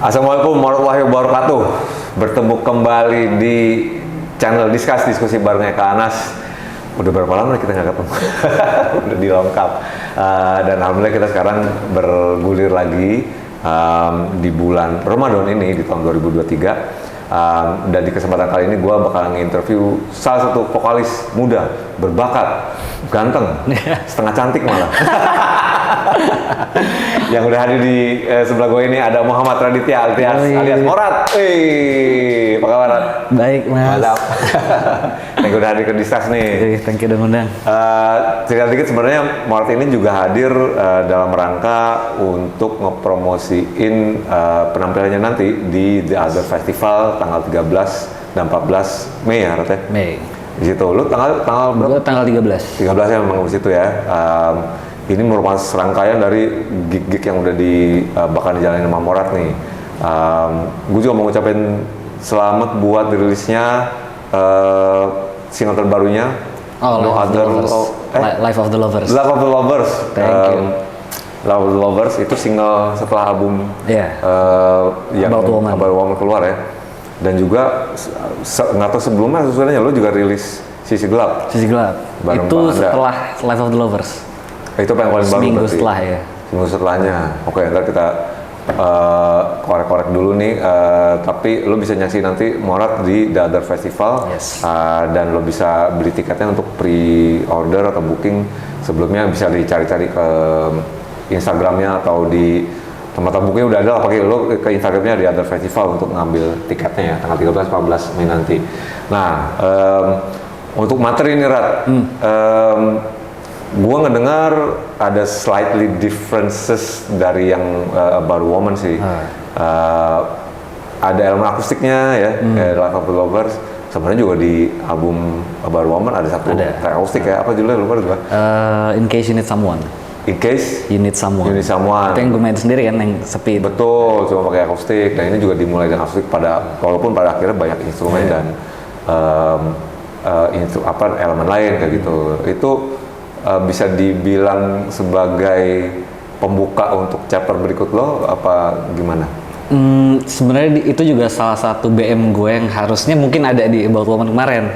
Assalamualaikum warahmatullahi wabarakatuh. Bertemu kembali di channel Diskusi bareng Eka Anas. Udah berapa lama kita nggak ketemu? Udah dilengkap. Dan alhamdulillah kita sekarang bergulir lagi di bulan Ramadan ini di tahun 2023. Dan di kesempatan kali ini gue bakalan nge-interview salah satu vokalis muda, berbakat, ganteng, setengah cantik malah. Yang udah hadir di sebelah gue ini ada Muhammad Raditya alias Morat. Apa kabar? Baik, Mas. Mantap. Yang udah hadir ke Diskas nih. Thank you udah ngundang. Cerita dikit, sebenarnya Morat ini juga hadir dalam rangka untuk ngepromosiin penampilannya nanti di The Other Festival tanggal 13 dan 14 Mei ya, Rat? Mei. Di situ. Lu tanggal berapa? Gua tanggal 13. 13 ya memang di situ ya. Ini merupakan serangkaian dari gig-gig yang udah bakal dijalanin sama Morat nih. Gue juga mau ngucapin selamat buat rilisnya single terbarunya No Other Life of the Lovers. Life of the Lovers. Thank you. Life of the Lovers itu single setelah album yang About Woman keluar ya. Dan juga nggak tahu sebelumnya sebenarnya lo juga rilis Sisi Gelap. Sisi Gelap. Itu setelah Life of the Lovers. Itu yang paling baru seminggu berarti. Setelah ya. Seminggu setelahnya. Oke, ntar kita korek-korek dulu nih. Tapi lo bisa nyaksiin nanti Morat di The Other Festival. Yes. Dan lo bisa beli tiketnya untuk pre-order atau booking sebelumnya, bisa dicari-cari ke Instagramnya atau di tempat bookingnya udah ada lah. Pakai lo ke Instagramnya di Other Festival untuk ngambil tiketnya ya, tanggal 13-14 Mei nanti. Nah, untuk materi ini Rat, gue ngedengar ada slightly differences dari yang About Woman sih. Ada elemen akustiknya ya, Life of the Lovers. Sebenarnya juga di album About Woman ada satu track akustik ya, apa judulnya lupa gue. In Case You Need Someone. In Case You Need Someone. You Need Someone. Itu yang gue main sendiri kan, yang sepi. Betul, cuma pakai akustik. Dan ini juga dimulai dengan akustik walaupun pada akhirnya banyak instrumen dan elemen lain kayak gitu. Itu bisa dibilang sebagai pembuka untuk chapter berikut lo apa gimana? Sebenarnya itu juga salah satu BM gue yang harusnya mungkin ada di About Woman kemarin.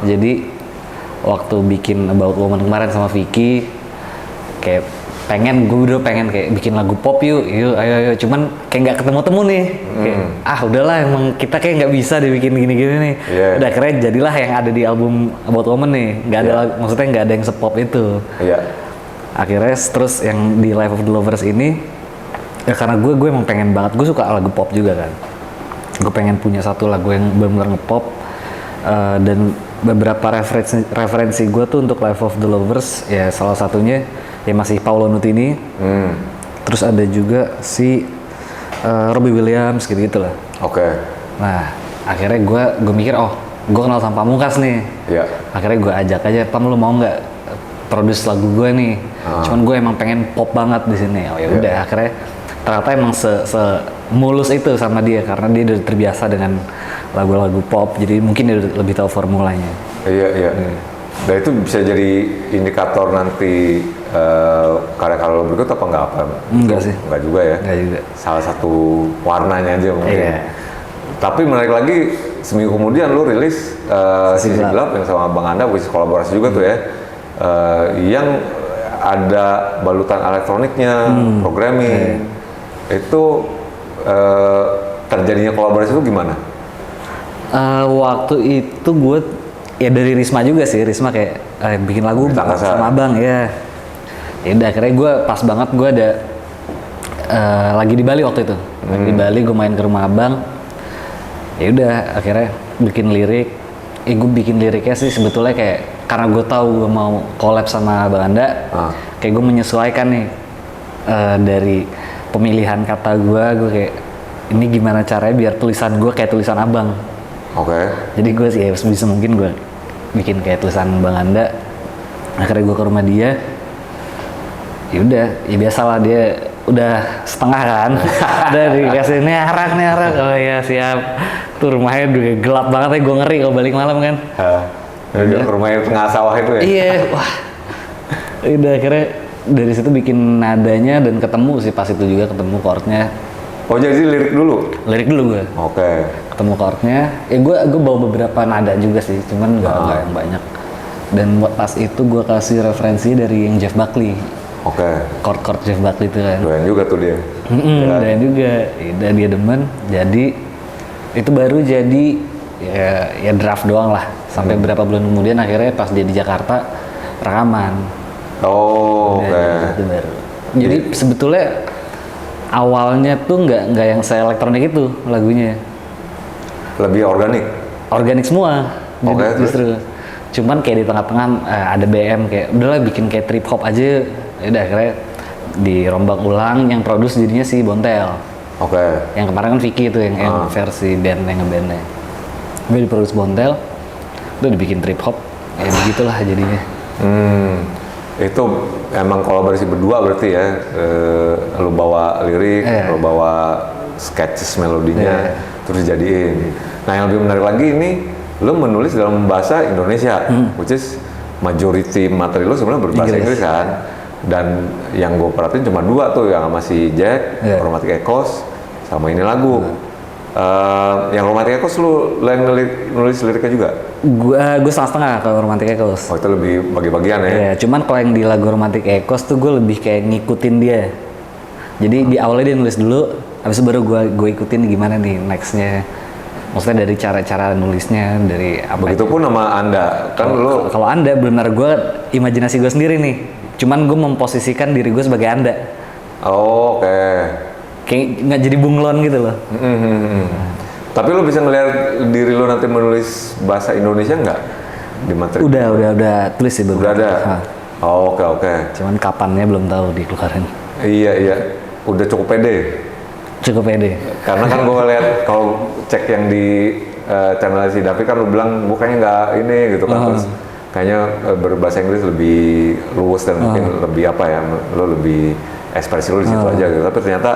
Jadi waktu bikin About Woman kemarin sama Vicky, kayak gue udah pengen kayak bikin lagu pop yuk ayo cuman kayak nggak ketemu nih. Kayak udahlah, emang kita kayak nggak bisa dibikin gini-gini nih. Udah akhirnya jadilah yang ada di album About Woman nih, nggak ada maksudnya nggak ada yang sepop itu. Akhirnya terus yang di Life of the Lovers ini ya karena gue emang pengen banget, gue suka lagu pop juga kan, gue pengen punya satu lagu yang benar-benar ngepop. Dan beberapa referensi gue tuh untuk Life of the Lovers ya, salah satunya ya masih Paolo Nutini, terus ada juga si Robbie Williams gitu lah. Nah akhirnya gue mikir gue kenal sama Pamungkas nih. Akhirnya gue ajak aja, Pam lu mau nggak produce lagu gue nih? Cuman gue emang pengen pop banget di sini. Ya udah akhirnya ternyata emang mulus itu sama dia, karena dia udah terbiasa dengan lagu-lagu pop, jadi mungkin dia lebih tahu formulanya. Dan itu bisa jadi indikator nanti karya-karya lo berikut apa enggak apa? Enggak sih. Enggak juga ya? Enggak juga. Salah satu warnanya aja mungkin. Tapi menarik lagi, seminggu kemudian lo rilis Sisi Gelap yang sama Bang Anda, which kolaborasi juga tuh ya. Yang ada balutan elektroniknya, programming. Itu terjadinya kolaborasi itu gimana? Waktu itu gue ya dari Risma juga sih. Risma kayak bikin lagu sama Abang ya. Ya udah akhirnya gue pas banget, gue ada lagi di Bali waktu itu. Lagi di Bali, gue main ke rumah Abang. Ya udah akhirnya bikin lirik. Gue bikin liriknya sih sebetulnya kayak karena gue tahu gue mau collab sama Bang Anda. Kayak gue menyesuaikan nih dari pemilihan kata gue kayak ini gimana caranya biar tulisan gue kayak tulisan Abang. Jadi gue sih ya sebisa mungkin gue bikin kayak tulisan Bang Anda. Akhirnya gue ke rumah dia. Ya udah, ya biasalah dia udah setengah kan. Udah dikasih nih arak. Oh ya siap. Tuh rumahnya udah gelap banget ya, gue ngeri kalau balik malam kan. Rumahnya tengah sawah itu ya? Iya, wah. Udah akhirnya dari situ bikin nadanya dan ketemu sih pas itu juga ketemu chordnya. Oh jadi lirik dulu? Lirik dulu gue. Oke. Ketemu chordnya, ya gue bawa beberapa nada juga sih, cuman nggak yang banyak. Dan pas itu gue kasih referensi dari yang Jeff Buckley. Oke. Chord Jeff Buckley itu kan. Doyan juga tuh dia. Doyan juga. Dan dia demen. Jadi itu baru jadi ya draft doang lah. Sampai berapa bulan kemudian akhirnya pas dia di Jakarta rekaman. Oh, oke. Itu baru. Jadi sebetulnya awalnya tuh nggak yang saya elektronik itu lagunya. Lebih organik? Organik semua. Oke, Justru. Cuman kayak di tengah-tengah ada BM kayak udahlah bikin kayak trip hop aja. Ya udah akhirnya dirombak ulang, yang produce jadinya si Bontel. Oke. Yang kemarin kan Vicky itu yang versi band yang ngebandnya. Gue diproduksi Bontel, udah dibikin trip hop, ya begitulah jadinya. Itu emang kolaborasi berdua berarti ya, lu bawa lirik, lu bawa sketches melodinya, terus dijadiin. Nah yang lebih menarik lagi ini, lu menulis dalam bahasa Indonesia, which is majority materi lu sebenarnya berbahasa Inggris kan. Dan yang gue perhatiin cuma dua tuh, yang sama si Jack, Chromatic Echoes, sama ini lagu. Yang Chromatic Echoes lu yang nulis liriknya juga? Gue setengah-setengah kalau Chromatic Echoes. Oh itu lebih bagi-bagian ya? Iya, cuman kalau yang di lagu Chromatic Echoes tuh gue lebih kayak ngikutin dia. Jadi di awalnya dia nulis dulu, habis itu baru gue ikutin gimana nih nextnya. Maksudnya dari cara-cara nulisnya, dari apa. Begitupun sama Anda, kan lu... Kalau Anda benar gue imajinasi gue sendiri nih. Cuman gue memposisikan diri gue sebagai Anda. Oh, oke. Kayak nggak jadi bunglon gitu loh. Tapi lu bisa ngeliat diri lu nanti menulis bahasa Indonesia nggak di materi? Udah tulis sih beberapa. Udah ada. Oh, oke. Cuman kapannya belum tahu dikeluarin. Iya. Udah cukup pede. Cukup pede. Karena kan gue lihat kalau cek yang di channel si Davi kan lu bilang gue kayaknya nggak ini gitu kan. Terus kayaknya berbahasa Inggris lebih luwes dan mungkin lebih apa ya, lu lebih ekspresi lu di situ aja gitu. Tapi ternyata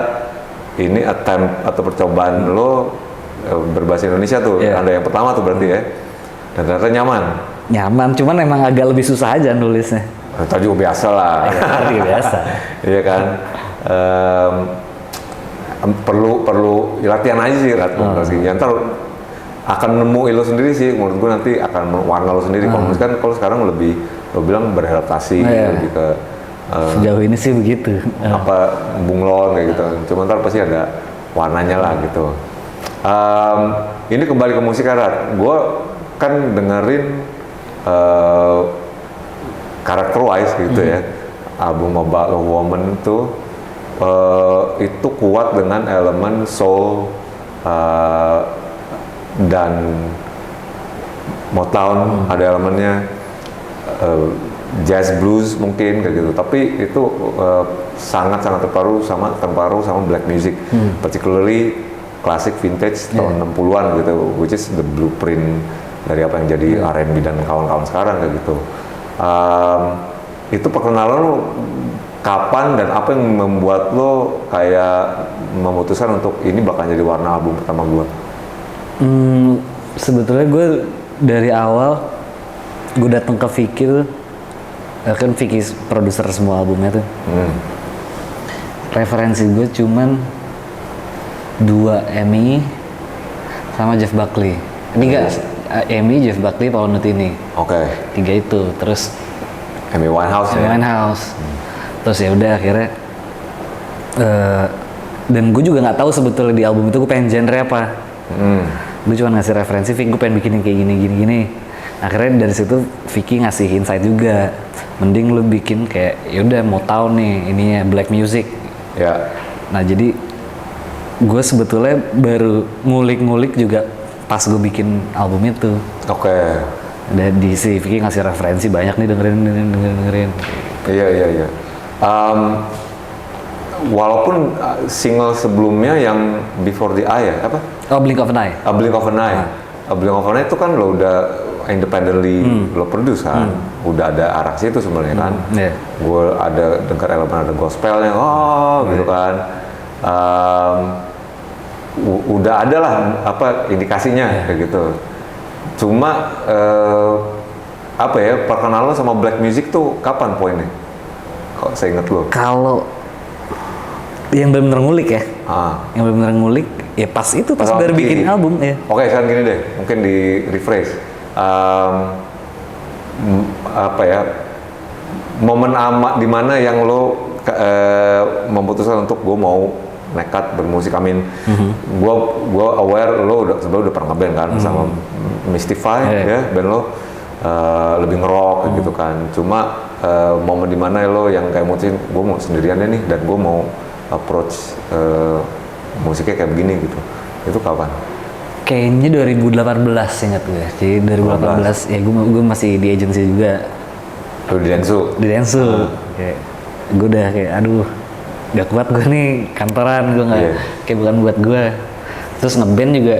ini attempt atau percobaan lo berbahasa Indonesia tuh, Anda yang pertama tuh berarti ya. Dan ternyata nyaman, cuman emang agak lebih susah aja nulisnya. Itu juga biasa lah. Biasa. Iya kan. Perlu latihan aja sih, ntar akan nemu lo sendiri sih. Menurut gue nanti akan warna lo sendiri. Kalau sekarang lebih lo bilang beradaptasi, lebih ke sejauh ini sih begitu. Apa bunglon kayak gitu. Cuma ntar pasti ada warnanya lah gitu. Ini kembali ke musik Rat. Gue kan dengerin karakter wise gitu ya. Album About a Woman tuh itu kuat dengan elemen soul dan Motown, ada elemennya jazz blues mungkin kayak gitu, tapi itu sangat-sangat terparu sama black music, particularly classic vintage tahun 60-an gitu, which is the blueprint dari apa yang jadi R&B dan kawan-kawan sekarang kayak gitu. Itu perkenalan lo kapan dan apa yang membuat lo kayak memutuskan untuk ini bakal jadi warna album pertama gue? Sebetulnya gue dari awal gue datang ke Vicky tuh, kan Vicky produser semua albumnya tuh. Referensi gue cuman 2 Amy sama Jeff Buckley. Ini enggak Amy, Jeff Buckley, Paul Nutini. Oke. 3 itu. Terus Amy Winehouse. Terus ya udah akhirnya dan gue juga nggak tahu sebetulnya di album itu gue pengen genre apa. Gue cuma ngasih referensi, Vicky gue pengen bikin kayak gini. Akhirnya dari situ Vicky ngasih insight juga, mending lu bikin kayak yaudah mau tahu nih ininya black music. Ya. Nah jadi gue sebetulnya baru ngulik juga pas gue bikin album itu. Oke. Dan di si Vicky ngasih referensi banyak nih, dengerin. Iya. Walaupun single sebelumnya yang Before the Eye ya, apa? Blink of an Eye. Blink of an Eye. Blink of an Eye itu kan lo udah independently lo produce kan, udah ada arah situ sebenarnya kan. Gue ada dengar elemen ada gospelnya, gitu kan. Udah ada lah apa indikasinya kayak gitu. Cuma apa ya, perkenalan sama black music tuh kapan poinnya? Kok saya ingat lo? Kalau yang benar-benar ngulik ya. Yang benar-benar ngulik ya pas Pas baru Vicky. bikin album ya. Oke, sekarang gini deh, mungkin di rephrase. Apa ya? Momen di mana yang lo memutuskan untuk gue mau nekat bermusik. Gue aware lo sebenarnya udah pernah ngeband kan sama Mystify ya, band lo lebih ngerok gitu kan. Cuma momen di mana lo yang kayak mutusin gue mau sendirian deh nih, dan gue mau approach musiknya kayak begini gitu. Itu kapan? Kayaknya 2018 ingat gue. Jadi 2018 ya gue masih di agency juga. Lo di Densu? Di Densu. Kayak gue udah kayak aduh gak kuat gue nih kantoran, gue nggak kayak bukan buat gue. Terus ngeband juga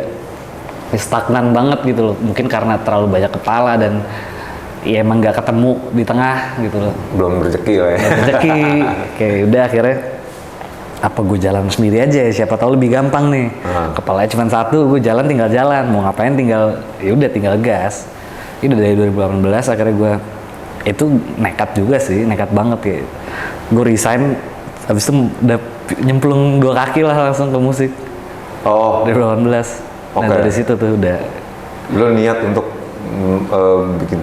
stagnan banget gitu loh, mungkin karena terlalu banyak kepala dan ya emang nggak ketemu di tengah gitu loh. Belum rezeki lah ya. Rezeki kayak udah akhirnya apa gue jalan sendiri aja ya, siapa tahu lebih gampang nih. Kepalanya cuma satu, gue tinggal jalan, mau ngapain tinggal ya udah tinggal gas. Itu dari 2018 akhirnya gue itu nekat juga sih, nekat banget kayak gue resign. Habis itu udah nyemplung 2 kaki lah langsung ke musik. Dari 2018. Nah dari situ tuh udah. Lo niat untuk bikin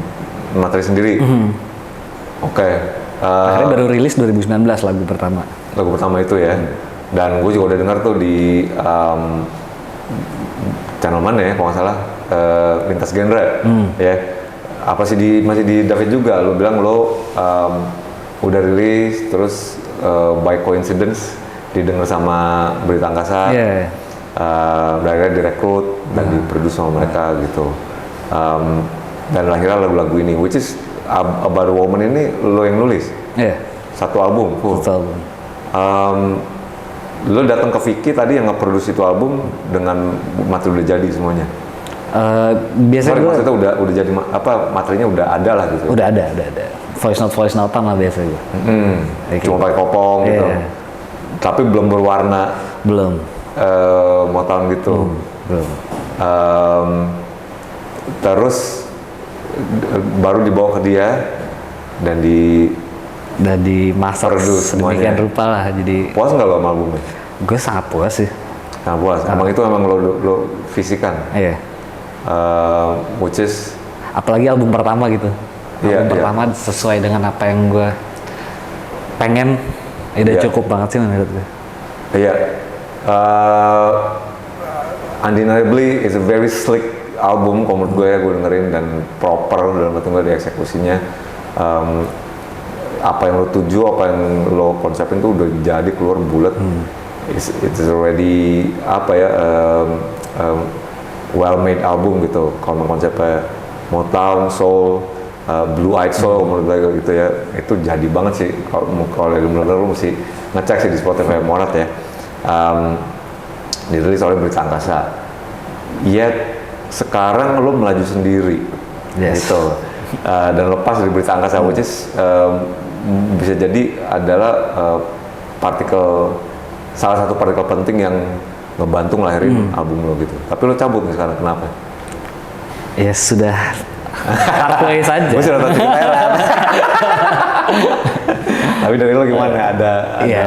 materi sendiri? Akhirnya baru rilis 2019 lagu pertama. Lagu pertama itu ya. Dan gue juga udah dengar tuh di channel mana ya kalau nggak salah, Lintas Genre ya. Apa sih masih di David juga? Lo bilang lo udah rilis terus by coincidence didengar sama Berita Angkasa, akhirnya direkrut dan diproduksi sama mereka gitu, dan lahirlah lagu-lagu ini, which is About a Woman ini lo yang nulis? Satu album full? Satu album. Lo datang ke Vicky tadi yang nge-produce itu album dengan materi udah jadi semuanya? Biasanya gue maksudnya udah jadi materinya udah ada lah gitu? Udah ada voice note lah biasa gue. Cuma pakai kopong gitu. Tapi belum berwarna. Belum. Motown gitu. Belum. Terus baru dibawa ke dia dan dimasak sedemikian rupa lah. Jadi puas nggak lo sama albumnya? Gue sangat puas sih. Sangat puas. Emang itu emang lo fisikan. Which is apalagi album pertama gitu. Album pertama sesuai dengan apa yang gue pengen, udah cukup banget sih menurut gue. Undeniably is a very slick album kalau menurut gue ya, gue dengerin, dan proper dalam arti gue di eksekusinya. Apa yang lo tuju, apa yang lo konsepin tuh udah jadi keluar bulat. It's already well made album gitu. Kalau konsepnya Motown, Soul, Blue Eyed Soul menurut gue gitu ya, itu jadi banget sih. Kalau bener-bener lo mesti ngecek sih di Spotify Morat ya. Dirilis oleh Berita Angkasa. Yet sekarang lo melaju sendiri gitu. Dan lepas dari Berita Angkasa, which is bisa jadi adalah salah satu partikel penting yang ngebantu ngelahirin album lo gitu. Tapi lo cabut nih sekarang, kenapa? Ya sudah, parkway saja. Gue sudah tahu ceritanya. Tapi dari lo gimana? Ada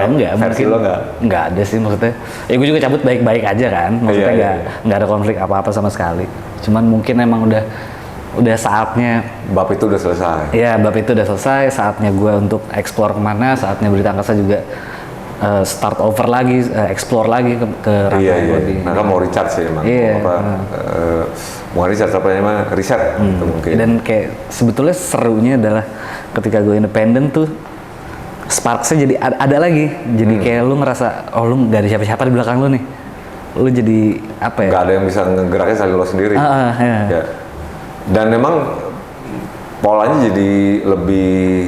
enggak, versi lo nggak? Nggak ada sih maksudnya. Ya gue juga cabut baik-baik aja kan. Maksudnya nggak ada konflik apa-apa sama sekali. Cuman mungkin emang udah saatnya. Bab itu udah selesai. Iya, bab itu udah selesai. Saatnya gue untuk explore kemana. Saatnya Berita Angkasa juga start over lagi, explore lagi ke ranah lebih. Mereka mau recharge sih emang. Mau recharge apa namanya? Reset gitu mungkin. Dan kayak sebetulnya serunya adalah ketika gue independen tuh sparksnya jadi ada lagi. Jadi kayak lu ngerasa lu nggak ada siapa-siapa di belakang lu nih. Lu jadi apa ya? Nggak ada yang bisa ngegeraknya selain lo sendiri. Ya. Dan memang polanya jadi lebih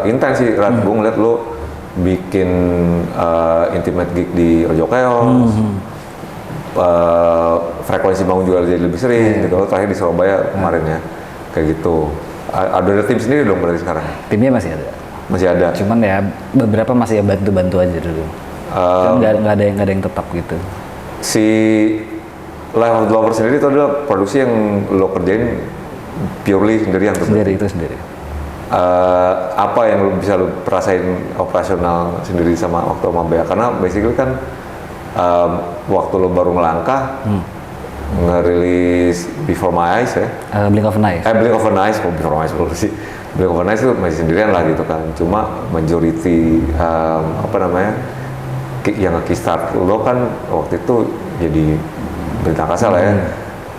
intens sih. Gue ngeliat lo bikin intimate gig di Rojo Keos, frekuensi bangun juga jadi lebih sering gitu. Lo terakhir di Surabaya kemarin ya, kayak gitu. Ada tim sendiri dong berarti sekarang? Timnya masih ada. Masih ada. Cuman ya beberapa masih ya bantu-bantu aja dulu. Nggak ada yang tetap gitu. Si Life of the Lover sendiri itu adalah produksi yang lo kerjain purely sendirian? Sendiri itu sendiri. apa yang lu bisa lu rasain operasional sendiri sama waktu sama Bea? Karena basically kan waktu lu baru ngelangkah ngerilis Before My Eyes ya. Blink of an Eye. Blink of an Eyes, Before My Eyes dulu sih. Blink of an Eyes itu masih sendirian lah gitu kan. Cuma majority apa namanya yang nge-kickstart lo kan waktu itu jadi berita angkasa lah ya.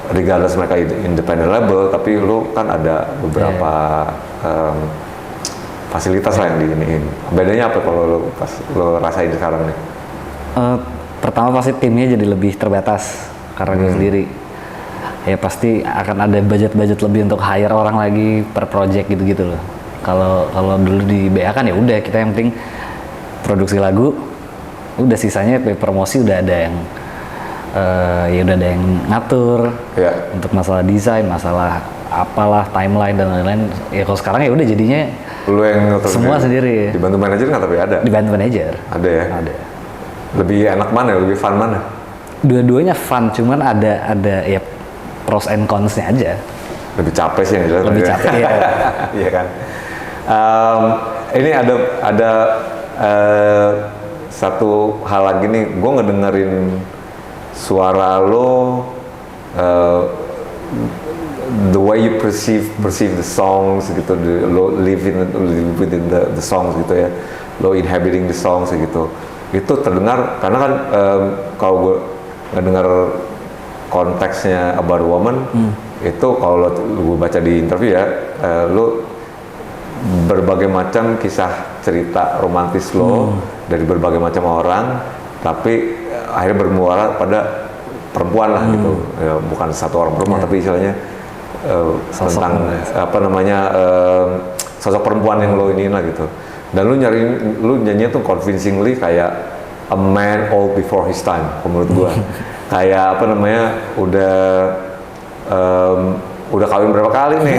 Regardless mereka independent label, tapi lo kan ada beberapa fasilitas lah yang diiniin. Bedanya apa kalau lo pas lo rasain sekarang nih? Pertama pasti timnya jadi lebih terbatas karena gue sendiri. Ya pasti akan ada budget lebih untuk hire orang lagi per project gitu-gitu loh. Kalau dulu di BA kan ya udah kita yang penting produksi lagu, udah sisanya promosi udah ada yang ya udah ada yang ngatur untuk masalah desain, masalah apalah timeline dan lain-lain. Ya kalau sekarang ya udah jadinya lu yang ngatur semua sendiri. Dibantu manajer nggak tapi ada? Dibantu manajer. Ada ya? Ada. Lebih enak mana? Lebih fun mana? Dua-duanya fun, cuman ada ya pros and cons-nya aja. Lebih capek sih yang jelas. Lebih capek ya. Iya kan. Ini ada satu hal lagi nih, gue ngedengerin suara lo, the way you perceive the songs gitu, lo live within the songs gitu ya, lo inhabiting the songs gitu. Itu terdengar karena kan kalau gue ngedengar konteksnya About a Woman itu kalau gue baca di interview ya, lo berbagai macam kisah cerita romantis lo dari berbagai macam orang, tapi akhirnya bermuara pada perempuan lah gitu, ya, bukan satu orang perempuan tapi istilahnya tentang apa namanya sosok perempuan yang lo iniin lah gitu. Dan lu nyanyinya tuh convincingly kayak a man old before his time menurut gua. Kayak apa namanya udah kawin berapa kali nih,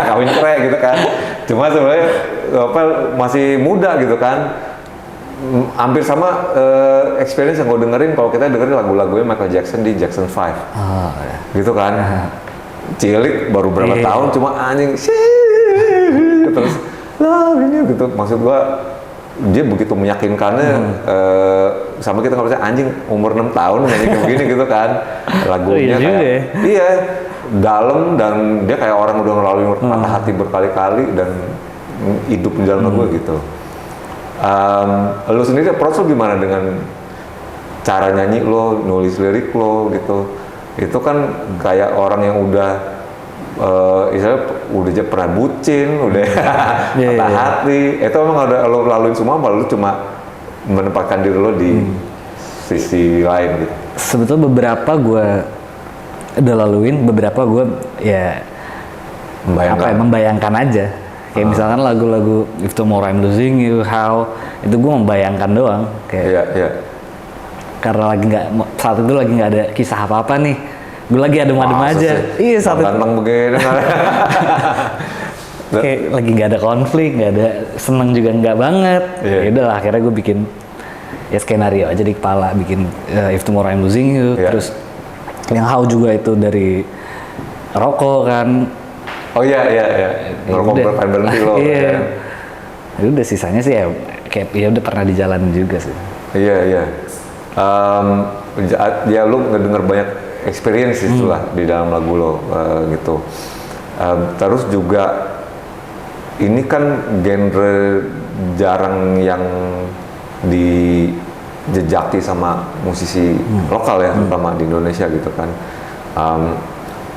kawin cerai gitu kan. Cuma sebenarnya apa masih muda gitu kan. Hampir sama experience yang gue dengerin kalau kita dengerin lagu-lagunya Michael Jackson di Jackson 5. Gitu kan. Cilik baru berapa tahun cuma anjing terus ini gitu. Maksud gua dia begitu meyakinkannya sama kita kalau anjing umur 6 tahun nyanyi kayak begini gitu kan. Lagunya iya dalam dan dia kayak orang udah melalui patah hati berkali-kali dan hidup di dalam lagu gitu. Lu sendiri approach lu gimana dengan cara nyanyi lo, nulis lirik lo gitu? Itu kan kayak orang yang udah istilahnya udah pernah bucin, udah patah hati. Itu emang udah lo laluin semua, apa lu cuma menempatkan diri lo di sisi lain gitu? Sebetulnya beberapa gue udah laluin, beberapa gue ya membayangkan aja. Kayak misalkan lagu-lagu If Tomorrow I'm Losing You, How, itu gue membayangkan doang. Kayak karena lagi saat itu lagi nggak ada kisah apa-apa nih, gue lagi adem-adem aja. Iya saat itu. Ganteng begini. Kayak lagi nggak ada konflik, nggak ada seneng juga nggak banget. Ya udahlah akhirnya gue bikin ya skenario aja di kepala, bikin If Tomorrow I'm Losing You, terus yang How juga itu dari Rokok kan. Oh iya. Ngerokok berhenti lo. Iya. Ya udah sisanya sih ya kayak ya udah pernah di jalan juga sih. Iya. Ya lu ngedenger banyak experience itulah di dalam lagu lo gitu. Terus juga ini kan genre jarang yang dijejaki sama musisi lokal ya, terutama di Indonesia gitu kan.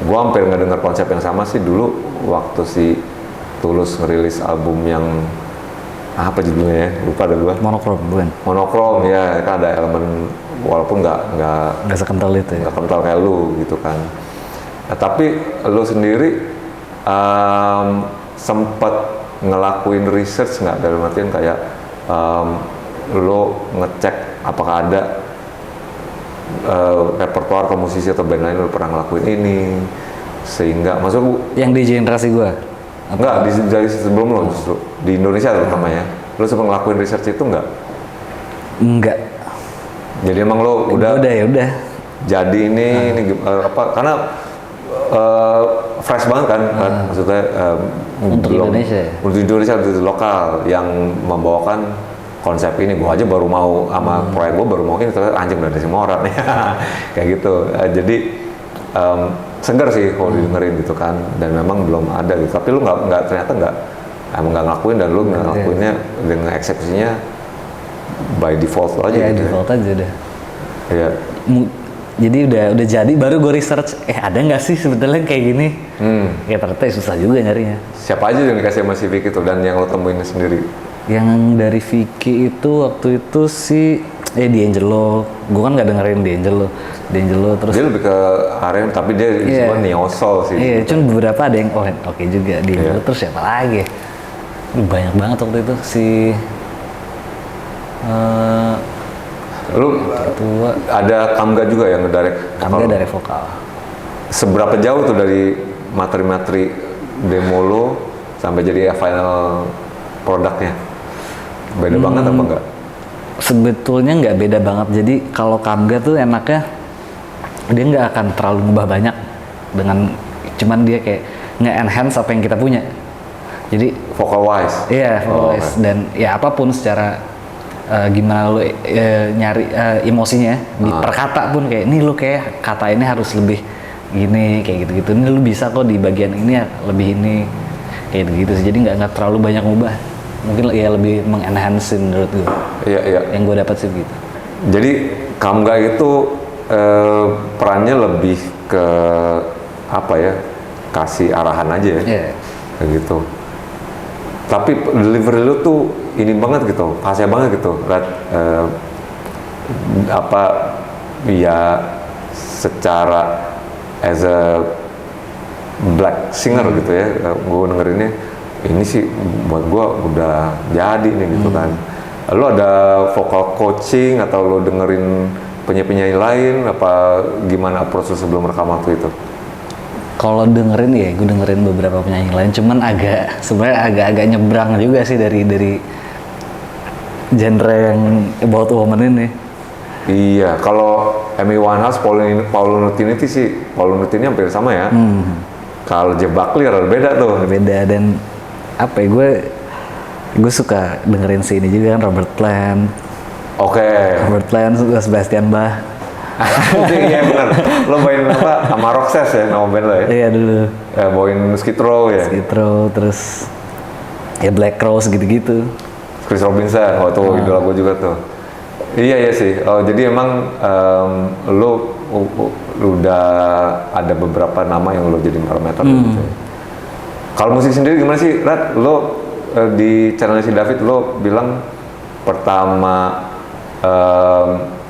Gue hampir ngedenger konsep yang sama sih dulu waktu si Tulus ngerilis album yang apa judulnya ya, lupa ada gue. Monokrom ya, kan ada elemen walaupun nggak sekental itu ya. Nggak kental kayak lu gitu kan. Tapi lu sendiri sempat ngelakuin research nggak, dalam artian kayak lu ngecek apakah ada repertoire ke musisi atau band lain lu pernah ngelakuin ini sehingga maksud yang di generasi gua enggak dari sebelum lo justru di Indonesia terutama ya, lu sempat ngelakuin research itu enggak jadi emang lo udah ya udah jadi ini apa karena fresh banget kan, maksudnya Untuk Indonesia ya? Untuk Indonesia, untuk lokal yang membawakan konsep ini. Gue aja baru mau sama proyek gue baru mau ini, ternyata anjing udah ada semua orang kayak gitu. Jadi seger sih kalau didengerin gitu kan, dan memang belum ada gitu. Tapi lu ternyata emang nggak ngelakuin, dan lu ngelakuinnya dengan eksekusinya by default aja Ya gitu. default aja udah. Iya. Jadi udah jadi, baru gue research, ada nggak sih sebetulnya kayak gini? Ya ternyata susah juga nyarinya. Siapa aja yang dikasih sama si Vicky itu dan yang lo temuin sendiri? Yang dari Vicky itu waktu itu sih D'Angelo. Gue kan nggak dengerin D'Angelo terus. Dia lebih ke R&B, tapi dia cuma neo soul sih. Iya, cuma beberapa ada yang oke juga D'Angelo. Terus siapa lagi? Banyak banget waktu itu si Lu tua. ada Kamga juga yang ngedirect. Kamga dari vokal. Seberapa jauh tuh dari materi-materi demo lo sampai jadi final produknya? Beda banget apa enggak? Sebetulnya nggak beda banget. Jadi kalau Kamga tuh enaknya dia nggak akan terlalu ngubah banyak dengan cuman dia kayak nge-enhance apa yang kita punya. Jadi Vocal wise? iya, vocal wise. Dan ya apapun secara gimana lu nyari emosinya di perkata pun kayak, nih lu kayak kata ini harus lebih gini, kayak gitu-gitu. Ini lu bisa kok di bagian ini ya lebih ini, kayak gitu sih. Jadi nggak terlalu banyak ngubah. Mungkin ya lebih mengenhance menurut gue. Iya. Yang gue dapat sih gitu. Jadi Kamga itu perannya lebih ke apa ya? Kasih arahan aja ya. Iya. Kayak gitu. Tapi delivery lu tuh ini banget gitu, khasnya banget gitu. Apa ya, secara as a black singer gitu ya, gue dengerinnya ini sih buat gue udah jadi nih gitu kan. Lu ada vocal coaching atau lu dengerin penyanyi-penyanyi lain, apa gimana approach lu sebelum rekam waktu itu? Kalau dengerin ya, gue dengerin beberapa penyanyi lain, cuman sebenarnya agak nyebrang juga sih dari genre yang About a Woman ini. Iya, kalau Amy Winehouse, Paolo Nutini sih, hampir sama ya. Kalau Jeff Buckley rada beda tuh. Beda, dan apa ya, gue suka dengerin si ini juga kan, Robert Plant. Robert Plant, Sebastian Bach. Iya benar. Lo main apa sama Roxas ya, nama band lo ya? Iya dulu. Bawain Skid Row ya? Skid Row, terus ya Black Rose gitu-gitu. Chris Robinson, tuh idola gue juga tuh. Iya sih. Jadi emang lo udah ada beberapa nama yang lo jadi parameter gitu ya. Kalau musik sendiri gimana sih, Rat? Lo di channel si David lo bilang pertama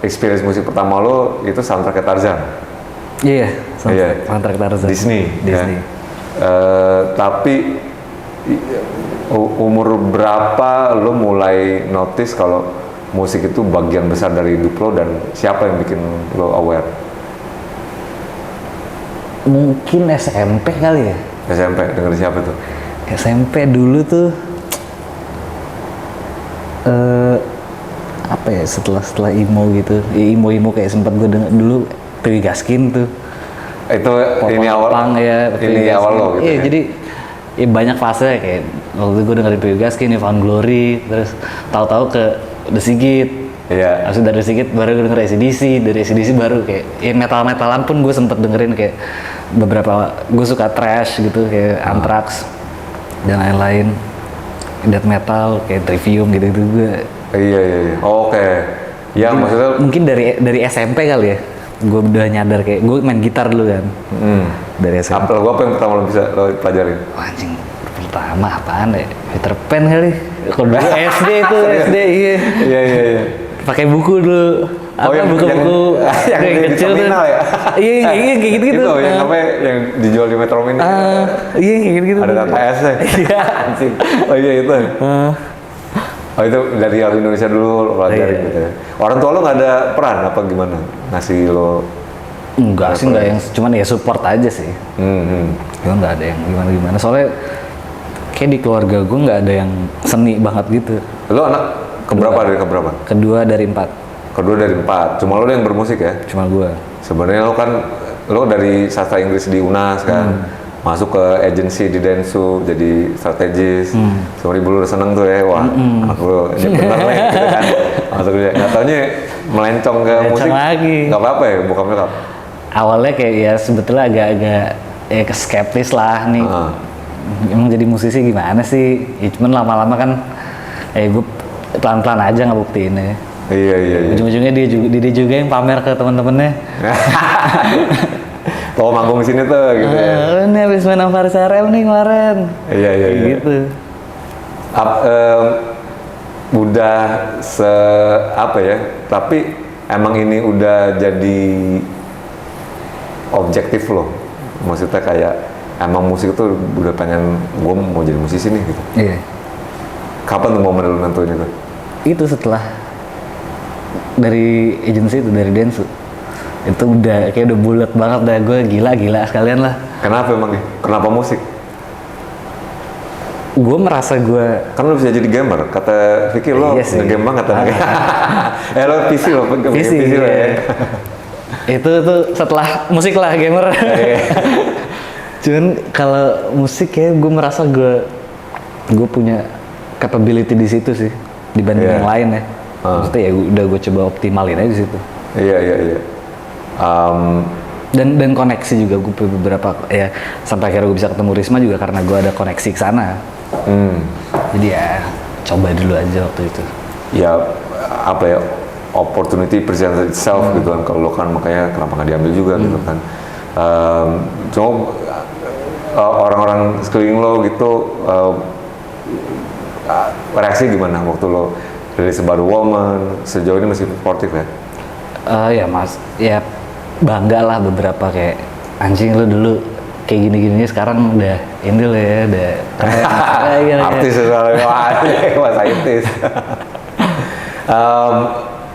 experience musik pertama lo itu soundtrack Tarzan. Iya, soundtrack Tarzan. Disney. Ya. Tapi umur berapa lo mulai notice kalau musik itu bagian besar dari hidup lo, dan siapa yang bikin lo aware? Mungkin SMP kali ya. SMP, dengerin siapa tuh? SMP dulu tuh apa ya, setelah emo gitu, emo kayak sempat gue denger dulu Pewi Gaskin tuh. Itu ini awal Pang, ya, ini awal lo gitu iya, ya? jadi banyak fase kayak waktu itu gue dengerin Pewi Gaskin, Found Glory, terus tahu-tahu ke The Sigit. Iya. Habis dari The Sigit baru gue denger AC/DC, dari AC/DC baru kayak metal-metalan pun gue sempet dengerin, kayak beberapa gue suka thrash gitu kayak Anthrax dan lain-lain, death metal kayak Trivium gitu gue. Iya. Oke. Ya maksudnya mungkin dari SMP kali ya, gue udah nyadar kayak gue main gitar dulu kan. Dari SMP. apa yang pertama lo bisa lo pelajarin? Anjing, pertama apaan ya? Peter Pan kali. Kalau dulu SD itu SD, iya. Iya. Pakai buku dulu. Buku-buku yang kecil tuh. terminal ya? Iya, kayak gitu-gitu. Itu yang apa yang dijual di Metro Mini? Iya, kayak gitu-gitu. Ada TTS-nya. Iya. Anjing. Oh iya itu. Itu dari orang Indonesia dulu lo pelajarin gitu ya. Orang tua lo nggak ada peran apa gimana? Ngasih lo? Enggak sih, enggak yang cuman ya support aja sih. Gue nggak ada yang gimana-gimana. Soalnya kayak di keluarga gue nggak ada yang seni banget gitu. Lo anak keberapa dari keberapa? Kedua dari 4. Kedua dari 4. Cuma lo yang bermusik ya? Cuma gue. Sebenarnya lo dari sastra Inggris di UNAS kan. masuk ke agency di Dentsu jadi strategis. Semua ibu lu udah seneng tuh ya, wah anak lu ini bener nih gitu kan. Masuk dia, nggak taunya melencong ke musik. Lagi. Nggak apa-apa ya, bokap nyokap. Awalnya kayak ya sebetulnya agak-agak ya skeptis lah nih. Emang jadi musisi gimana sih? Ya, cuman lama-lama kan gue pelan-pelan aja ngebuktiinnya. Iya. Ujung-ujungnya dia juga yang pamer ke teman-temannya. Oh, manggung di sini tuh gitu ya. Ini habis main sama Faris RM nih kemarin. Iya. Gitu. Udah apa ya? Tapi emang ini udah jadi objektif loh. Maksudnya kayak emang musik itu udah pengen gue mau jadi musisi nih gitu. Iya. Kapan tuh momen lu nentuin itu? Itu setelah dari agensi itu, dari Dentsu. Itu udah kayak udah bulat banget dah, gue gila sekalian lah. Kenapa emang nih? Kenapa musik? Gue merasa gue Kan lu bisa jadi gamer, kata Vicky lo Iya sih. nge-game banget kan? Lo PC lo, PC lo ya? itu tuh setelah musik lah gamer. Cuman kalau musik ya gue merasa gue punya capability di situ sih dibanding yang lain ya. Maksudnya ya udah gue coba optimalin aja di situ. Iya. Dan koneksi juga gue beberapa ya sampai akhirnya gue bisa ketemu Risma juga karena gue ada koneksi ke sana. Jadi ya coba dulu aja waktu itu. Ya apa ya, opportunity presents itself gitu kan, kalau kan makanya kenapa nggak diambil juga gitu kan. Cuma orang-orang sekeliling lo gitu reaksi gimana waktu lo rilis baru Woman, sejauh ini masih supportive ya? Ya mas, ya bangga lah beberapa kayak anjing lu dulu kayak gini-gini sekarang udah ini lo ya, udah keren. Artis soalnya, mas artis.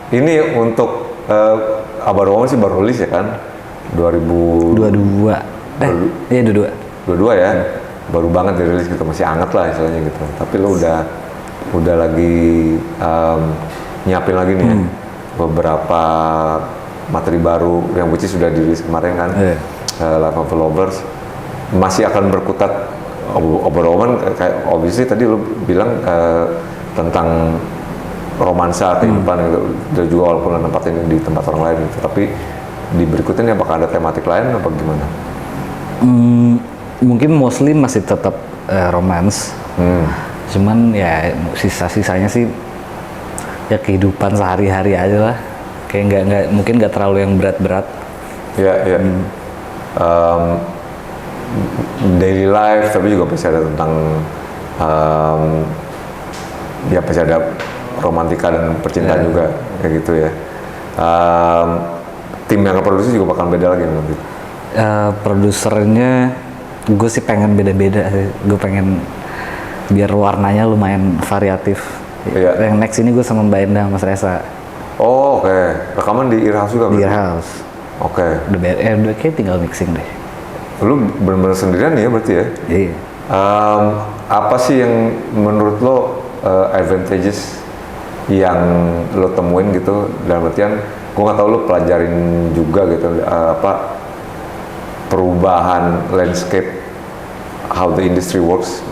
Ini untuk Abar Woman sih baru rilis ya kan? 22. Iya 22 ya, baru banget dirilis gitu, masih anget lah istilahnya gitu. Tapi lo udah lagi nyiapin lagi nih ya, beberapa materi baru yang which is sudah dirilis kemarin kan, Life of the Lovers. Masih akan berkutat Ober-Oman, kayak obviously tadi lo bilang tentang romansa kehidupan gitu, dan juga walaupun nempatin di tempat orang lain gitu. Tapi di berikutnya apakah ada tematik lain apa gimana? Mungkin mostly masih tetap romance. Cuman ya sisa-sisanya sih ya kehidupan sehari-hari aja lah. Kayak mungkin nggak terlalu yang berat-berat. Ya. Daily life, tapi juga pasti ada tentang ya pasti ada romantika dan percintaan juga kayak gitu ya. Tim yang produksi juga bakal beda lagi nanti. Produsernya gue sih pengen beda-beda sih. Gue pengen biar warnanya lumayan variatif. Iya. Yang next ini gue sama Mbak Endah, Mas Reza. Oh, oke. Rekaman di Earhouse juga? Di Earhouse. Oke. Udah kayak tinggal mixing deh. Lu bener-bener sendirian ya berarti ya? Iya. Apa sih yang menurut lo advantages yang lo temuin gitu, dalam artian gue nggak tahu lo pelajarin juga gitu apa perubahan landscape, how the industry works,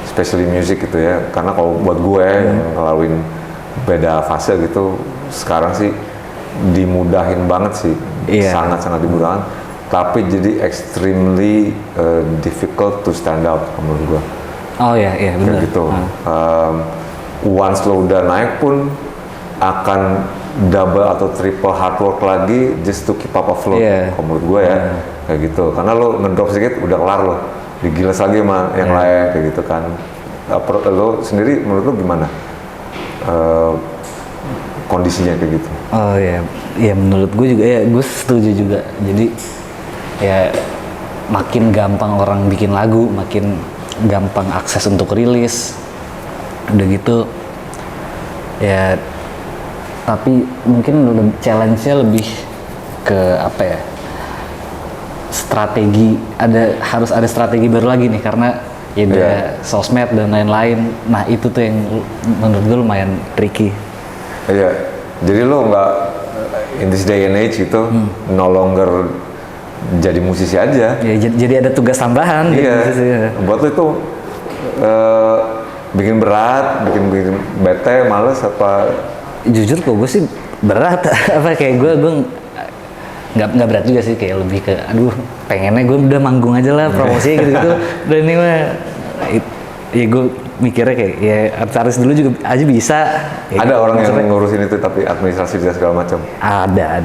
especially music gitu ya. Karena kalau buat gue yang ngelaluin beda fase gitu, sekarang sih dimudahin banget sih, sangat-sangat dimudahkan. Tapi jadi extremely difficult to stand out menurut gue. Oh iya benar. Gitu. Once lo udah naik pun akan double atau triple hard work lagi just to keep up afloat. Menurut gue ya kayak gitu. Karena lo ngedrop sedikit udah kelar lo, digiles lagi sama yang lain kayak gitu kan. Lo sendiri menurut lo gimana kondisinya kayak gitu? Oh iya, menurut gue juga ya, gue setuju juga. Jadi ya makin gampang orang bikin lagu, makin gampang akses untuk rilis. Udah gitu ya, tapi mungkin challenge-nya lebih ke apa ya, strategi. Harus ada strategi baru lagi nih, karena ya udah sosmed dan lain-lain. Nah itu tuh yang menurut gue lumayan tricky. Iya, jadi lo nggak in this day and age gitu, no longer jadi musisi aja. Ya, jadi ada tugas tambahan. Iya. Gitu sih. Buat lo itu bikin berat, bikin bete, males apa? Jujur kok gue sih berat. Apa kayak gue nggak berat juga sih, kayak lebih ke aduh pengennya gue udah manggung aja lah, promosinya gitu-gitu. Dan ini mah ya gue mikirnya kayak ya artis dulu juga aja bisa. Ada orang yang ngurusin itu tapi administrasi dan segala macam. Ada.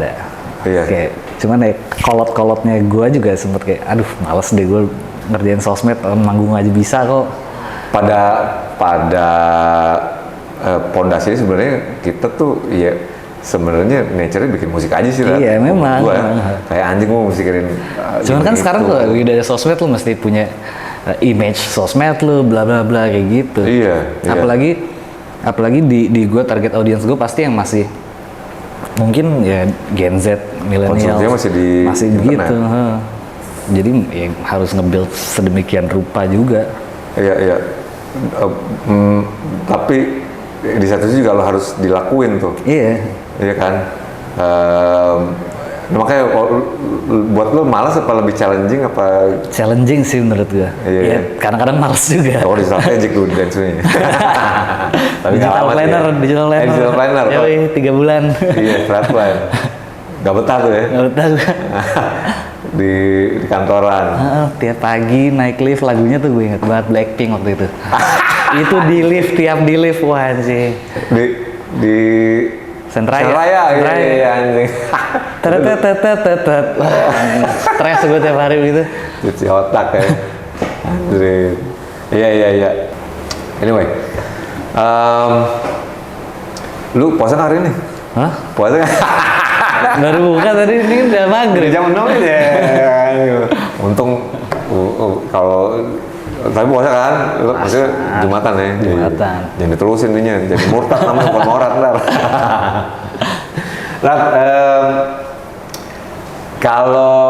Iya. Kayak cuman ya kolot-kolotnya gue juga sempet kayak aduh males deh gue ngerjain sosmed, manggung aja bisa kok. Pada pondasinya sebenarnya kita tuh ya sebenarnya nature-nya bikin musik aja sih. Iya memang. Gua kayak anjing gua musikin. Cuman kan sekarang tuh udah ada sosmed, lu mesti punya image sosmed lu bla bla bla kayak gitu. Iya. Apalagi di gue target audience gue pasti yang masih mungkin ya Gen Z, milenial, masih begitu. Jadi ya harus nge-build sedemikian rupa juga. Iya. Tapi di satu sisi juga lo harus dilakuin tuh. Iya. Iya kan. Makanya buat lo malas apa lebih challenging apa? Challenging sih menurut gue. Iya. Ya, kadang-kadang malas juga. Oh, digital magic lu dance-nya. Tapi digital planner. Yoi, 3 bulan. Iya, flat plan. Gak betah tuh ya? Gak betah gue. di kantoran. Tiap pagi naik lift, lagunya tuh gue inget banget Blackpink waktu itu. Itu tiap di lift, wah sih. Di Senraya. Iya, anjing. Stres gue tiap hari gitu. Cuci otak ya. Iya. Anyway, lu puasa hari ini? Hah? Puasa nggak? Baru buka tadi, ini udah maghrib. Jam 6 ya. Untung kalau tapi puasa kan, maksudnya Jumatan ya. Jumatan. Jangan diterusin ininya, jadi murtad namanya, bukan morat ntar. Nah, kalau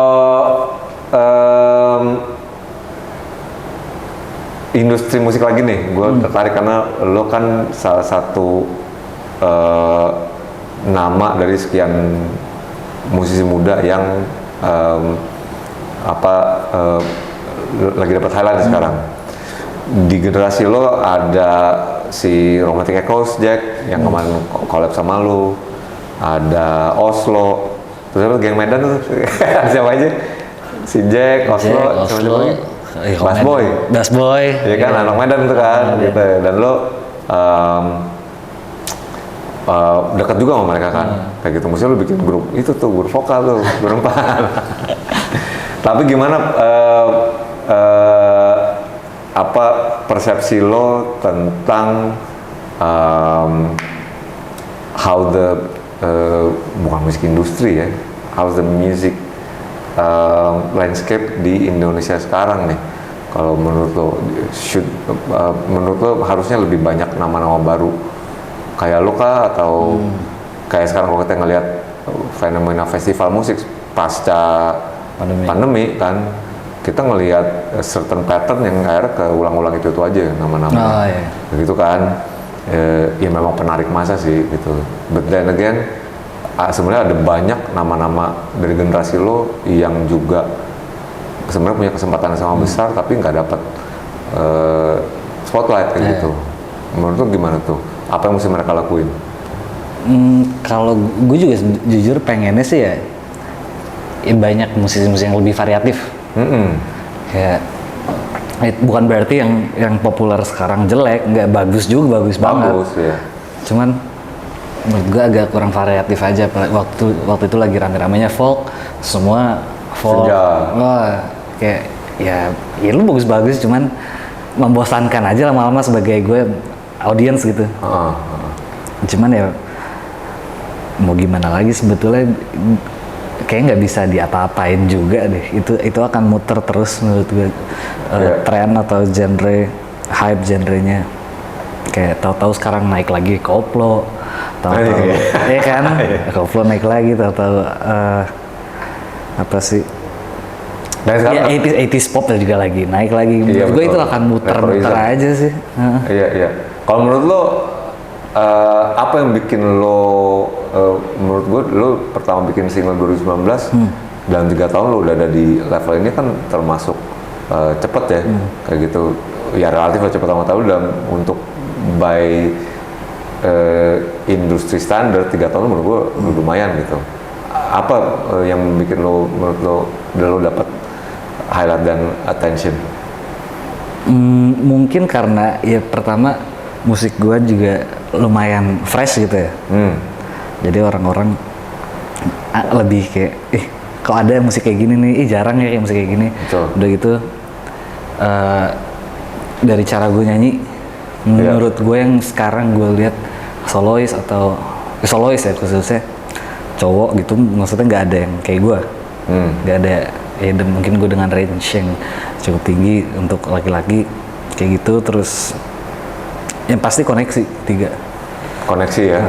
industri musik lagi nih, gue tertarik karena lo kan salah satu nama dari sekian musisi muda yang lagi dapat highlight sekarang. Di generasi lo ada si Romantic Echoes, Jack, yang kemarin collab sama lo. Ada Oslo, terus apa Geng Medan tuh siapa aja? Si Jack, Oslo, Bass Boy, ya kan, anak Medan tuh kan, gitu. Dan lo dekat juga sama mereka kan, kayak gitu. Maksudnya lo bikin grup itu tuh, grup vokal tuh, berempat. Tapi gimana apa persepsi lo tentang how the bukan musik industri ya, how the music landscape di Indonesia sekarang nih? Kalau menurut lo, menurut lo harusnya lebih banyak nama-nama baru kayak lo kah, atau kayak sekarang kalau kita ngelihat fenomena festival musik pasca pandemi kan, kita ngelihat certain pattern yang akhirnya keulang-ulang itu aja nama-nama, gitu kan. Ya memang penarik masa sih gitu. But then again, sebenarnya ada banyak nama-nama dari generasi lo yang juga sebenarnya punya kesempatan yang sama besar tapi nggak dapat spotlight kayak gitu. Menurut lo gimana tuh? Apa yang mesti mereka lakuin? Kalau gue juga jujur pengennya sih ya banyak musisi-musisi yang lebih variatif. Kayak bukan berarti yang populer sekarang jelek, nggak, bagus juga, bagus banget. Ya. Cuman menurut gue agak kurang variatif aja. Waktu itu lagi rame-ramenya folk, semua folk. Wah, kayak ya lu bagus-bagus, cuman membosankan aja lama-lama sebagai gue audience gitu. Cuman ya mau gimana lagi, sebetulnya kayak nggak bisa diapa-apain juga deh. Itu akan muter terus menurut gue. Tren atau genre, hype genrenya. Kayak tahu-tahu sekarang naik lagi koplo, tahu-tahu ya kan, koplo naik lagi, tahu-tahu apa sih? Ya 80s pop juga lagi naik lagi. Menurut gue itu akan muter-muter aja sih. Iya. Kalau menurut lo apa yang bikin lo menurut gue lo pertama bikin single 2019 dalam 3 tahun lo udah ada di level ini kan termasuk cepet ya, kayak gitu. Ya relatif lah cepet sama tahun dalam untuk by industri standar 3 tahun menurut gue lumayan gitu. Apa yang bikin lo menurut lo dapat highlight dan attention? Mungkin karena ya pertama musik gue juga lumayan fresh gitu ya. Jadi orang-orang lebih kayak, kok ada musik kayak gini nih, jarang ya kayak musik kayak gini. Betul. Udah gitu dari cara gue nyanyi, menurut gue yang sekarang gue lihat solois atau solois ya khususnya cowok gitu, maksudnya nggak ada yang kayak gue, nggak ada ya. Dan mungkin gue dengan range yang cukup tinggi untuk laki-laki kayak gitu. Terus yang pasti koneksi 3 koneksi ya.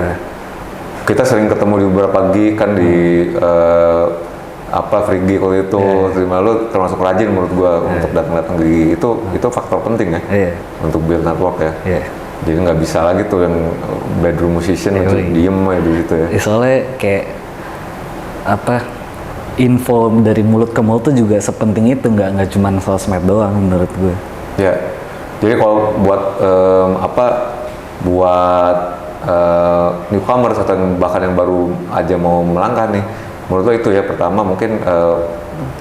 Kita sering ketemu di beberapa gig kan di free gig waktu itu. Terima lu termasuk rajin menurut gua untuk datang-datang gig itu faktor penting ya untuk build network ya. Jadi nggak bisa lagi tuh yang bedroom musician itu diem aja gitu ya. Soalnya kayak info dari mulut ke mulut tuh juga sepenting itu, nggak cuma sosmed doang menurut gue. Ya. Jadi kalau buat buat newcomers atau bahkan yang baru aja mau melangkah nih, menurut lo itu ya pertama mungkin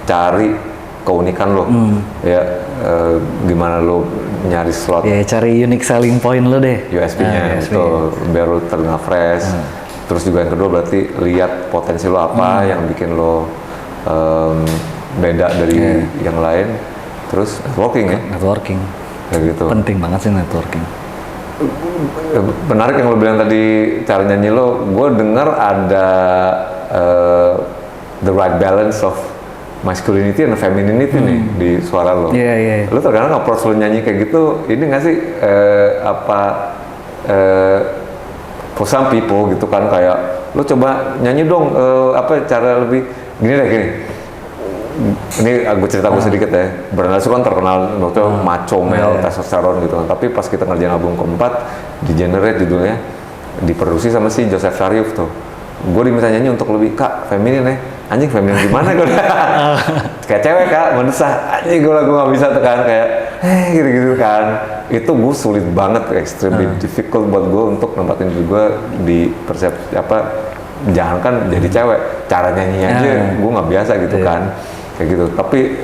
cari keunikan lo, gimana lo nyari slot. Ya cari unique selling point lo deh. USP-nya itu biar lo terdengar fresh. Terus juga yang kedua berarti lihat potensi lo apa yang bikin lo beda dari yang lain. Terus networking ya. Networking. Kayak gitu. Penting banget sih networking. Menarik yang lo bilang tadi cara nyanyi lo, gue dengar ada the right balance of masculinity and femininity nih di suara lo. Iya. Lo terkadang approach lo nyanyi kayak gitu, ini nggak sih for some people gitu kan, kayak lo coba nyanyi dong cara lebih gini deh gini. Ini gue cerita gue sedikit ya. Bernadette kan terkenal waktu macho male, testosteron gitu kan. Tapi pas kita ngerjain album keempat, di Generate judulnya, diproduksi sama si Joseph Sharif tuh. Gue diminta nyanyi untuk lebih, kak, feminin ya. Anjing feminin gimana gue? Kayak cewek kak, mendesah. Anjing gue nggak bisa tuh kan, kayak gitu-gitu kan. Itu gue sulit banget, extremely difficult buat gue untuk nempatin gue di persepsi jangankan jadi cewek, cara nyanyinya aja gue nggak biasa gitu kan. Kayak gitu, tapi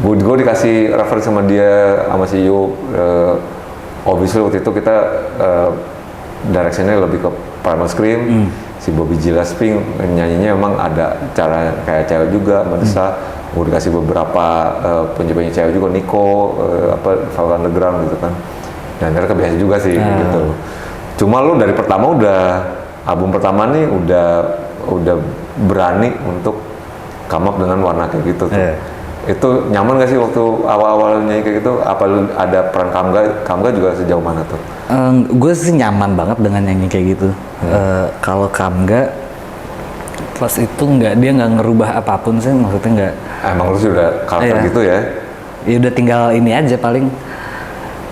gue dikasih referensi sama dia, sama si Yo, obviously waktu itu kita directionnya lebih ke Primal Scream, si Bobby Gillespie nyanyinya memang ada cara kayak cewek juga, mendesah. Gue dikasih beberapa penyanyi cewek juga, Nico, Velvet Underground gitu kan, dan mereka kebiasa juga sih gitu. Cuma lu dari pertama album pertama nih udah berani untuk come up dengan warna kayak gitu tuh. Itu nyaman gak sih waktu awal-awal nyanyi kayak gitu? Apa lu ada peran Kamga juga sejauh mana tuh? Gue sih nyaman banget dengan nyanyi kayak gitu. Kalau Kamga pas itu dia nggak ngerubah apapun sih, maksudnya nggak. Emang lu sudah karakter gitu ya? Ya udah tinggal ini aja paling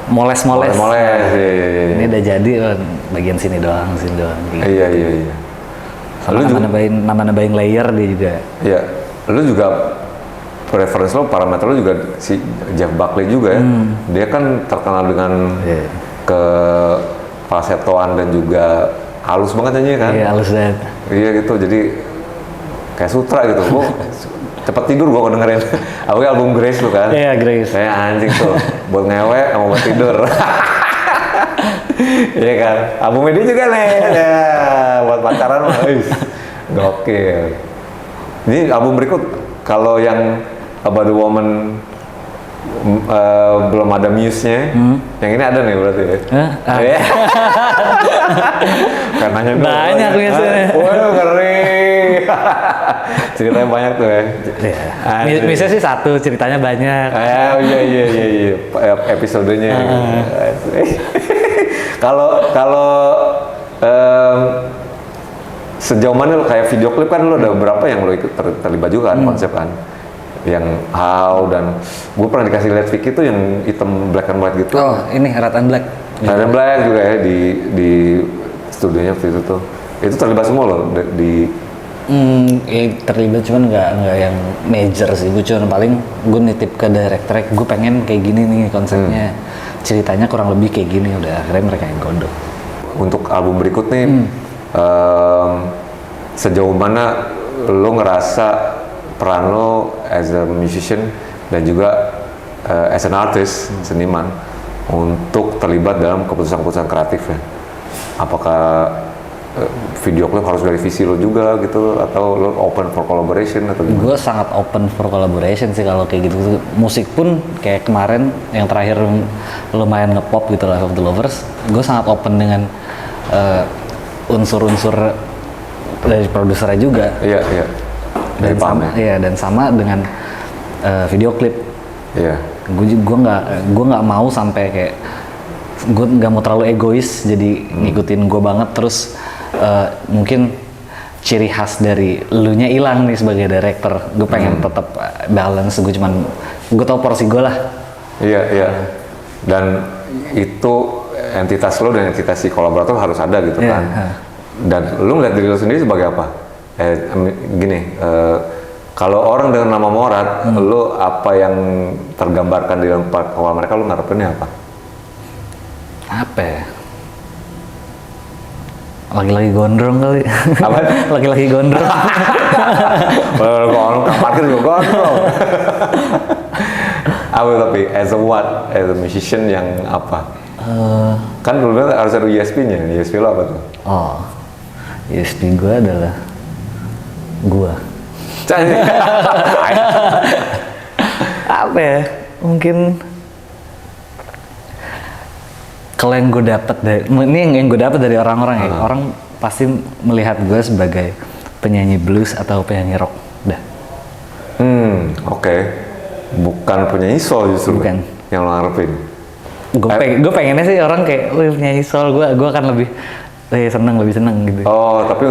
moles-moles. Iya. Ini udah jadi bagian sini doang gitu. Iya. Sama nambahin layer dia juga. Iya. Lu juga preference lo, parameter lo juga si Jeff Buckley juga ya. Dia kan terkenal dengan ke falsetoan dan juga halus banget nyanyi kan. Iya, halus banget. Iya gitu, jadi kayak sutra gitu. Gua cepet tidur gua dengerin. Album Grace tuh kan. Iya, Grace. Kayak anjing tuh, buat ngewe sama buat tidur. Iya kan. Albumnya dia juga nih. Ya, buat pacaran mah. Gokil. Ini album berikut, kalau yang About the Woman belum ada muse-nya, yang ini ada nih berarti ya? Karenanya banyak muse-nya. Waduh, ngeri. Ceritanya banyak tuh ya? Muse-nya sih satu, ceritanya banyak. Iya. Episodenya. Kalau sejauh mana lo kayak video klip kan lo ada beberapa yang lo ikut terlibat juga kan konsep kan, yang how, dan gue pernah dikasih lihat Vicky tuh yang hitam black and white gitu. Oh ini Red and Black. Red and Black juga ya di studionya waktu itu tuh, itu terlibat semua lo di Terlibat cuman nggak yang major sih. Gue cuman paling gue nitip ke director, gue pengen kayak gini nih konsepnya, ceritanya kurang lebih kayak gini, udah akhirnya mereka yang godok. Untuk album berikut nih, sejauh mana lo ngerasa peran lo as a musician dan juga as an artist, seniman, untuk terlibat dalam keputusan-keputusan kreatif ya? Apakah video klip harus dari visi lo juga gitu, atau lo open for collaboration atau gimana? Gue sangat open for collaboration sih kalau kayak gitu. Musik pun kayak kemarin yang terakhir lumayan ngepop gitu, Life of the Lovers, gue sangat open dengan unsur-unsur dari produsernya juga. Iya, iya. Dan sama, ya, dan sama dengan video klip. Iya. Gue nggak mau sampai kayak gue nggak mau terlalu egois jadi ngikutin gue banget terus mungkin ciri khas dari elunya hilang nih sebagai director. Gue pengen tetap balance. Gue tau porsi gue lah. Iya, iya. Dan itu entitas lo dan entitas si kolaborator harus ada gitu kan. Dan lo ngeliat diri lo sendiri sebagai apa? Kalau orang dengan nama Morat, lo apa yang tergambarkan di dalam kepala mereka, lo ngarepinnya apa? Apa ya? Lagi-lagi gondrong kali. Apa? Lagi-lagi gondrong. Kalau parkir juga gondrong. Apa tapi as a what? As a musician yang apa? Kan dulu harus ada USP-nya. USP lo apa tuh? Oh, USP gue adalah gue. Apa ya? Mungkin kalau yang gue dapat dari yang gue dapat dari orang-orang ya, orang pasti melihat gue sebagai penyanyi blues atau penyanyi rock. Dah. Oke. Bukan penyanyi soul justru. Bukan. Yang lo ngarepin. Gue pengennya sih orang kayak, penyanyi soul, gue akan lebih seneng gitu. Oh, tapi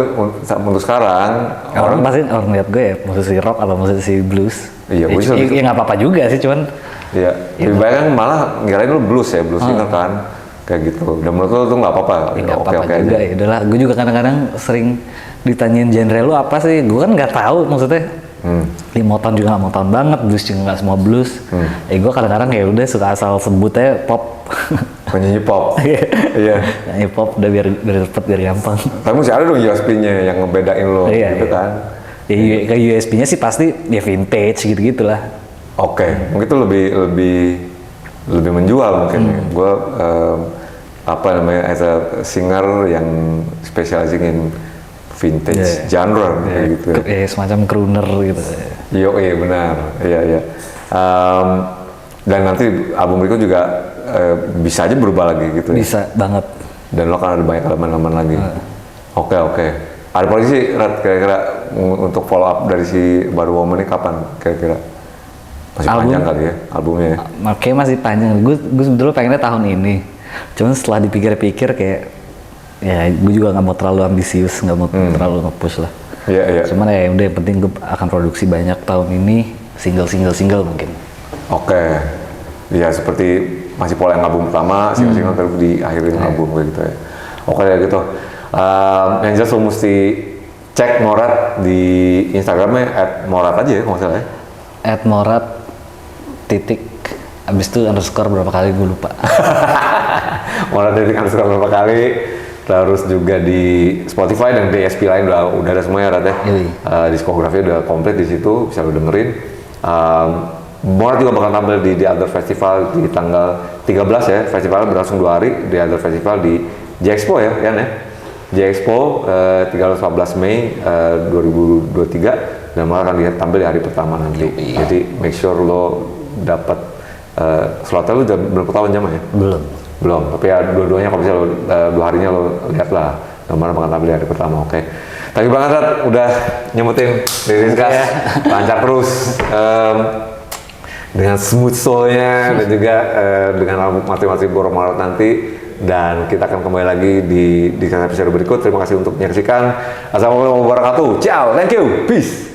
untuk sekarang orang pasti lihat gue ya musisi rock atau musisi blues. Iya, ya nggak apa-apa juga sih, cuman. Iya. Lebih banyak kan malah ngirain lu blues ya, blues singer kan, kayak gitu. Dan menurut lu tuh nggak apa-apa. Nggak Oke apa-apa aja. juga ya. Udahlah, gue juga kadang-kadang sering ditanyain genre lu apa sih? Gue kan nggak tahu maksudnya. Motown juga nggak Motown banget, blues juga nggak semua blues. Gue kadang-kadang ya udah suka asal sebut aja pop. Penyanyi pop. Iya. Penyanyi pop udah biar cepet, biar gampang. Tapi masih ada dong USP-nya yang ngebedain lo gitu kan. Ya ke USP-nya sih pasti ya vintage gitu-gitulah. Oke, mungkin itu lebih menjual mungkin. Gue apa namanya, as a singer yang specializing in vintage genre kayak gitu. Semacam crooner gitu. Iya benar, iya. Dan nanti album berikut juga bisa aja berubah lagi gitu ya? Bisa banget. Dan lo kan ada banyak elemen-elemen lagi. Oke. Ada proyeksi kira-kira untuk follow up dari si Baru Woman ini kapan kira-kira? Masih panjang kali ya albumnya ya? Makanya masih panjang. Gue sebetulnya pengennya tahun ini. Cuman setelah dipikir-pikir kayak, ya gue juga nggak mau terlalu ambisius, nggak mau terlalu nge-push lah. Iya. Cuman ya udah, yang penting gue akan produksi banyak tahun ini, single mungkin. Oke. Ya seperti masih pola yang album pertama, single terus di akhirin album kayak gitu ya. Oke ya gitu. Yang jelas lo mesti cek Morat di Instagramnya @morat aja ya kalau nggak salah ya. @morat titik abis itu underscore berapa kali gue lupa. Morat titik underscore berapa kali. Terus juga di Spotify dan DSP lain udah ada semuanya Rat ya. Diskografi udah komplit di situ, bisa lo dengerin. Morat juga bakal tampil di The Other Festival di tanggal 13 ya. Festivalnya berlangsung 2 hari. The Other Festival di J-Expo ya, Yan ya. J-Expo 13-14 Mei 2023 dan malah akan tampil di hari pertama nanti. Jadi make sure lo dapat slotnya. Lo udah berapa tahun jamnya ya? Belum. Tapi ya dua-duanya kalau bisa lo 2 harinya lo lihat lah. Gambarnya bakal tampil di hari pertama. Oke. Thank you banget Rat, udah nyebutin Rizkas. Lancar terus. Dengan smooth soul-nya dan juga dengan album Mati-Mati Borong Maret nanti. Dan kita akan kembali lagi di episode berikut. Terima kasih untuk menyaksikan. Assalamualaikum warahmatullahi wabarakatuh. Ciao, thank you, peace.